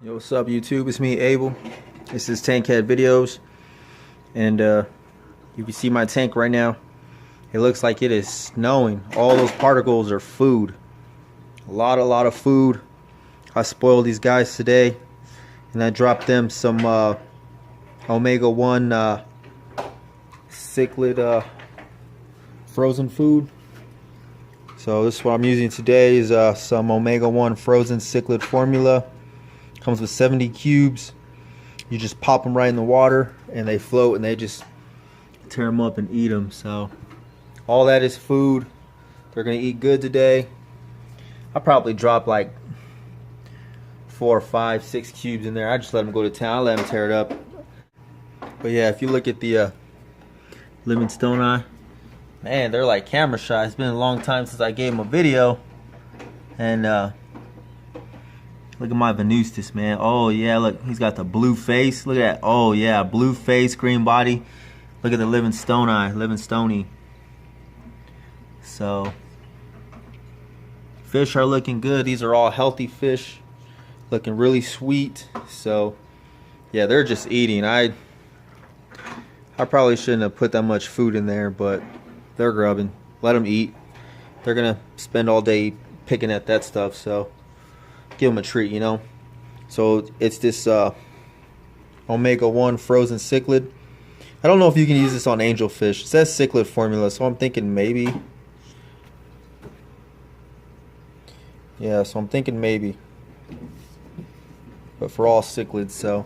Yo, what's up, YouTube? It's me, Abel. This is Tankhead Videos, and you can see my tank right now. It looks like it is snowing. All those particles are food. A lot of food. I spoiled these guys today, and I dropped them some Omega-1 cichlid frozen food. So this is what I'm using today is some Omega-1 frozen cichlid formula. Comes with 70 cubes. You just pop them right in the water and they float, and they just tear them up and eat them. So all that is food. They're gonna eat good today. I'll probably drop like 4, 5, 6 cubes in there. I just let them go to town. I let them tear it up. But yeah, if you look at the Livingstoni, man, they're like camera shy. It's been a long time since I gave them a video. And look at my Venustus, man. Oh yeah, look, he's got the blue face. Look at that. Oh yeah, blue face, green body. Look at the Livingstoni. So fish are looking good. These are all healthy fish, looking really sweet. So yeah, they're just eating. I probably shouldn't have put that much food in there, but they're grubbing. Let them eat. They're gonna spend all day picking at that stuff, so give them a treat, you know. So it's this Omega-1 frozen cichlid. I don't know if you can use this on angelfish. It says cichlid formula, so I'm thinking maybe. Yeah, so I'm thinking maybe. But for all cichlids, so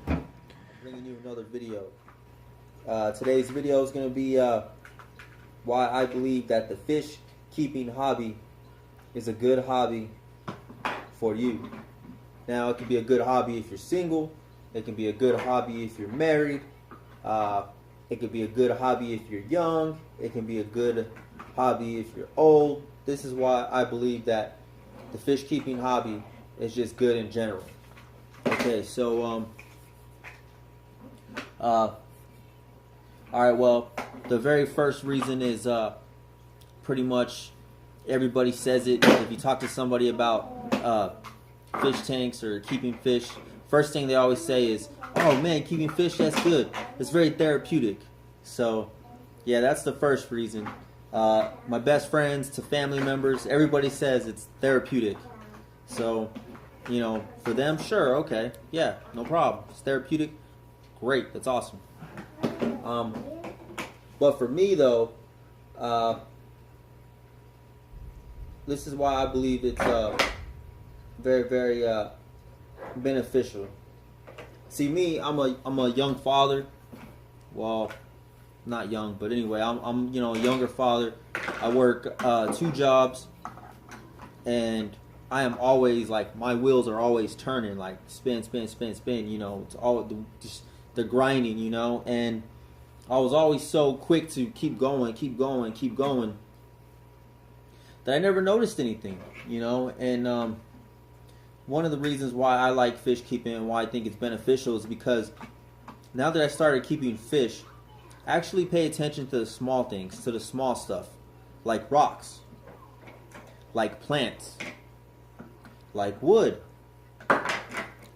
bringing you another video. Today's video is going to be why I believe that the fish keeping hobby is a good hobby for you. Now, it can be a good hobby if you're single. It can be a good hobby if you're married. It could be a good hobby if you're young. It can be a good hobby if you're old. This is why I believe that the fish keeping hobby is just good in general. Okay, so alright, well, the very first reason is pretty much everybody says it. If you talk to somebody about fish tanks or keeping fish, first thing they always say is, oh man, keeping fish, that's good. It's very therapeutic. So yeah, that's the first reason. My best friends to family members, everybody says it's therapeutic. So, you know, for them, sure, okay, yeah, no problem. It's therapeutic, great, that's awesome. But for me though, this is why I believe it's very beneficial. See, me, I'm a young father. Well, not young, but anyway, I'm you know, a younger father. I work 2 jobs, and I am always like, my wheels are always turning, like spin. You know, it's all just the grinding, you know, and I was always so quick to keep going, that I never noticed anything, you know. And one of the reasons why I like fish keeping and why I think it's beneficial is because now that I started keeping fish, I actually pay attention to the small things, to the small stuff, like rocks, like plants, like wood,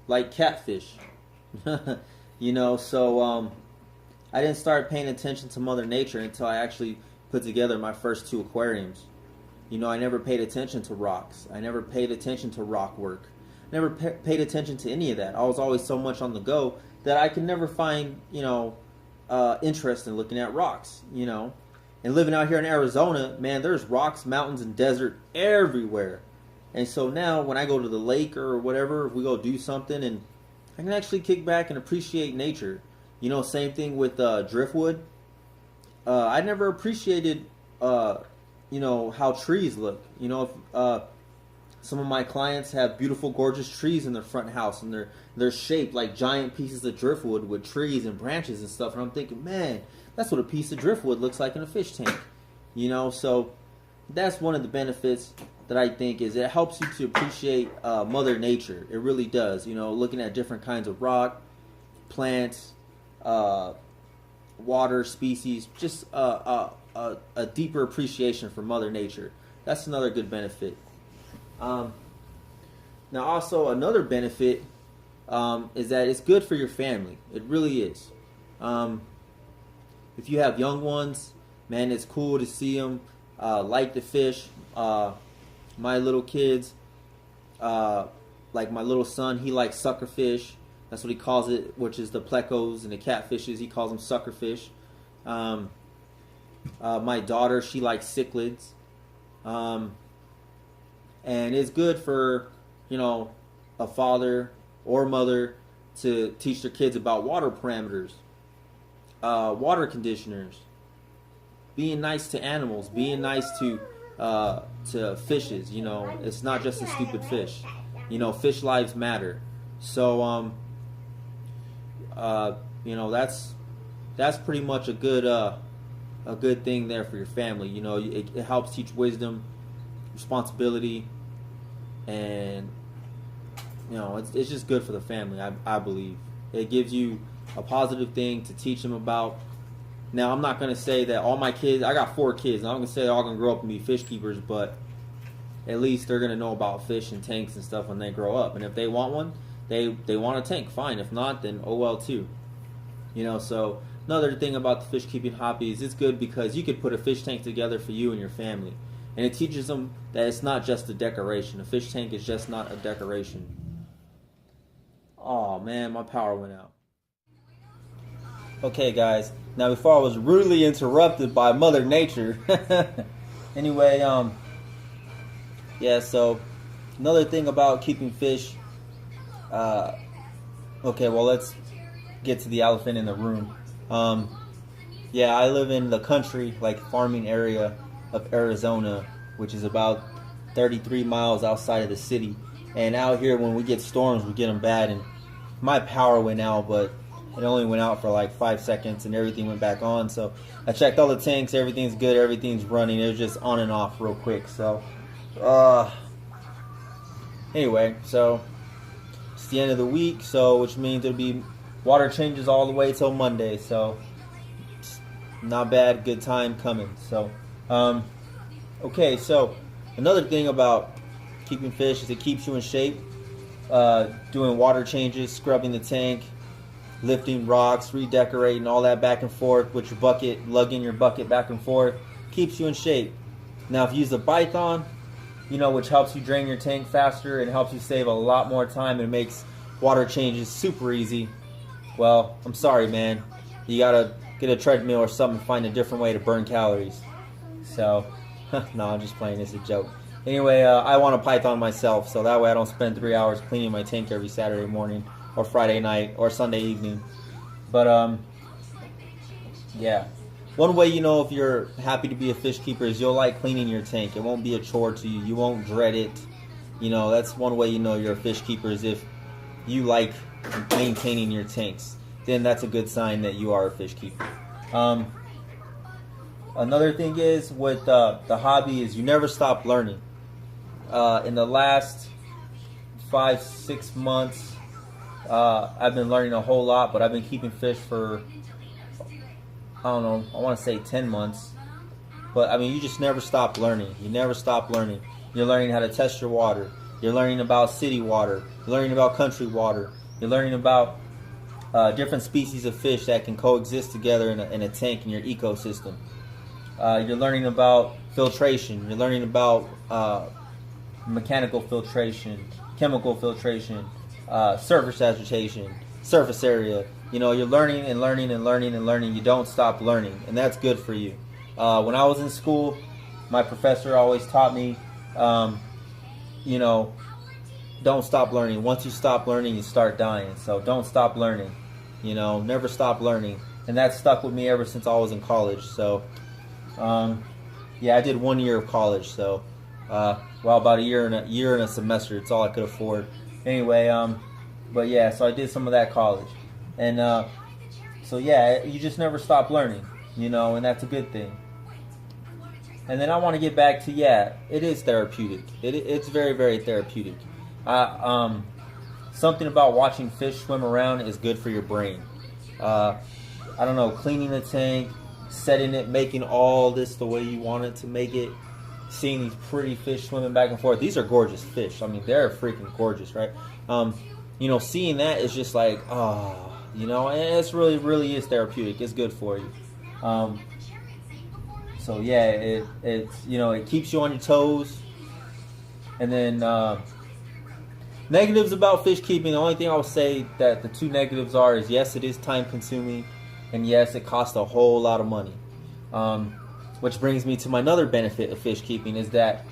like catfish. You know, so I didn't start paying attention to Mother Nature until I actually put together my first 2 aquariums. You know, I never paid attention to rocks. I never paid attention to rock work. Never paid attention to any of that. I was always so much on the go that I could never find, you know, interest in looking at rocks, you know. And living out here in Arizona, man, there's rocks, mountains, and desert everywhere. And so now when I go to the lake or whatever, if we go do something, and I can actually kick back and appreciate nature. You know, same thing with driftwood. I never appreciated, you know, how trees look. You know, if some of my clients have beautiful, gorgeous trees in their front house, and they're shaped like giant pieces of driftwood with trees and branches and stuff. And I'm thinking, man, that's what a piece of driftwood looks like in a fish tank. You know, so that's one of the benefits that I think is it helps you to appreciate Mother Nature. It really does. You know, looking at different kinds of rock, plants, water species, just a deeper appreciation for Mother Nature. That's another good benefit. Now also another benefit is that it's good for your family. It really is. If you have young ones, man, it's cool to see them like to fish. My little kids, like my little son, he likes suckerfish. That's what he calls it, which is the plecos and the catfishes. He calls them suckerfish. My daughter, she likes cichlids. And it's good for, a father or mother to teach their kids about water parameters, water conditioners, being nice to animals, being nice to fishes. It's not just a stupid fish. Fish lives matter. So that's pretty much a good thing there for your family. It helps teach wisdom, responsibility, and it's just good for the family. I believe it gives you a positive thing to teach them about. Now, I'm not going to say that all my kids, I got 4 kids, and I'm going to say they're all going to grow up and be fish keepers, but at least they're going to know about fish and tanks and stuff when they grow up. And if they want one, they want a tank, fine. If not, then oh well too. So another thing about the fish keeping hobby is it's good because you could put a fish tank together for you and your family. And it teaches them that it's not just a decoration. A fish tank is just not a decoration. Oh man, my power went out. Okay guys, now before I was rudely interrupted by Mother Nature. Anyway, yeah, so another thing about keeping fish, okay, well let's get to the elephant in the room. Yeah, I live in the country, like farming area of Arizona, which is about 33 miles outside of the city. And out here, when we get storms, we get them bad. And my power went out, but it only went out for like 5 seconds, and everything went back on. So I checked all the tanks, everything's good, everything's running. It was just on and off real quick. So anyway, so it's the end of the week, so which means there'll be water changes all the way till Monday. So not bad, good time coming. So okay, so another thing about keeping fish is it keeps you in shape. Doing water changes, scrubbing the tank, lifting rocks, redecorating, all that back and forth with your bucket, lugging your bucket back and forth, keeps you in shape. Now if you use a Python, which helps you drain your tank faster and helps you save a lot more time and makes water changes super easy, well, I'm sorry, man. You gotta get a treadmill or something and find a different way to burn calories. So, no, I'm just playing. It's a joke. Anyway, I want a Python myself, so that way I don't spend 3 hours cleaning my tank every Saturday morning or Friday night or Sunday evening. But, yeah. One way if you're happy to be a fish keeper is you'll like cleaning your tank. It won't be a chore to you. You won't dread it. That's one way you're a fish keeper is if you like maintaining your tanks. Then that's a good sign that you are a fish keeper. Another thing is with the hobby is you never stop learning. In the last 5-6 months, I've been learning a whole lot, but I've been keeping fish for, I don't know, I want to say 10 months. But I mean, you just never stop learning. You never stop learning. You're learning how to test your water. You're learning about city water. You're learning about country water. You're learning about different species of fish that can coexist together in a tank in your ecosystem. You're learning about filtration. You're learning about mechanical filtration, chemical filtration, surface agitation, surface area. You're learning and learning and learning and learning. You don't stop learning, and that's good for you. When I was in school, my professor always taught me, don't stop learning. Once you stop learning, you start dying. So don't stop learning. Never stop learning. And that stuck with me ever since I was in college. So, yeah, I did 1 year of college. So, about a year and a semester. It's all I could afford. Anyway, but yeah, so I did some of that college. And, so yeah, you just never stop learning, and that's a good thing. And then I want to get back to, yeah, it is therapeutic. It's very, very therapeutic. Something about watching fish swim around is good for your brain. I don't know, cleaning the tank, setting it, making all this the way you want it to make it, seeing these pretty fish swimming back and forth. These are gorgeous fish. I mean, they're freaking gorgeous, right? seeing that is just like, oh, and it's really is therapeutic. It's good for you. So yeah, it keeps you on your toes. And then negatives about fish keeping. The only thing I would say that the two negatives are is, yes, it is time consuming, and yes, it costs a whole lot of money. Which brings me to my another benefit of fish keeping is that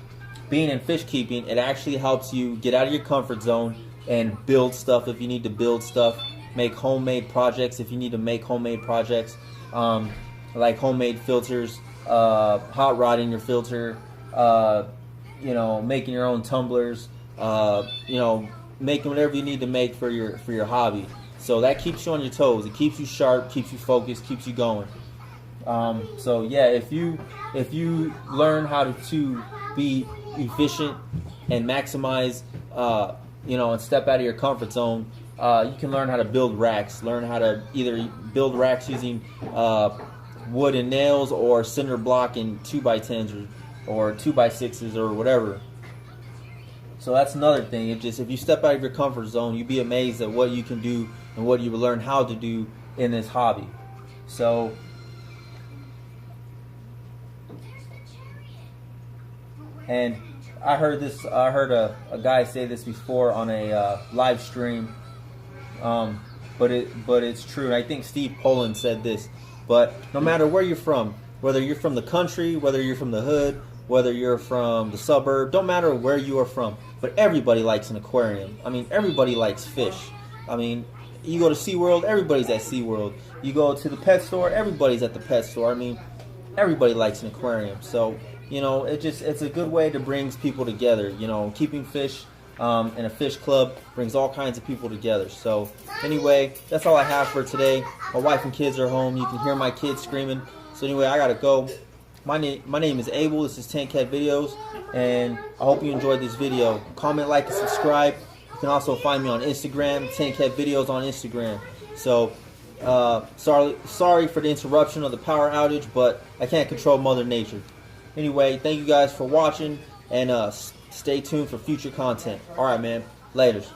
being in fish keeping, it actually helps you get out of your comfort zone and build stuff if you need to build stuff, make homemade projects if you need to make homemade projects, like homemade filters, hot rodding your filter, making your own tumblers, making whatever you need to make for your hobby. So that keeps you on your toes. It keeps you sharp, keeps you focused, keeps you going. So yeah, if you learn how to be efficient and maximize, and step out of your comfort zone, you can learn how to build racks. Learn how to either build racks using wood and nails, or cinder block and 2x10s or 2x6s or whatever. So that's another thing. If you step out of your comfort zone, you'd be amazed at what you can do and what you will learn how to do in this hobby. So and I heard a guy say this before on a live stream, but it's true. And I think Steve Poland said this. But no matter where you're from, whether you're from the country, whether you're from the hood, whether you're from the suburb, don't matter where you are from, but everybody likes an aquarium. I mean, everybody likes fish. I mean, you go to SeaWorld, everybody's at SeaWorld. You go to the pet store, everybody's at the pet store. I mean, everybody likes an aquarium. So, it's a good way to bring people together. Keeping fish in a fish club brings all kinds of people together. So anyway, that's all I have for today. My wife and kids are home. You can hear my kids screaming. So anyway, I gotta go. My name is Abel. This is Tank Cat Videos, and I hope you enjoyed this video. Comment, like, and subscribe. You can also find me on Instagram, Tank Cat Videos on Instagram. So sorry for the interruption of the power outage, but I can't control Mother Nature. Anyway, thank you guys for watching, and stay tuned for future content. Alright, man. Laters.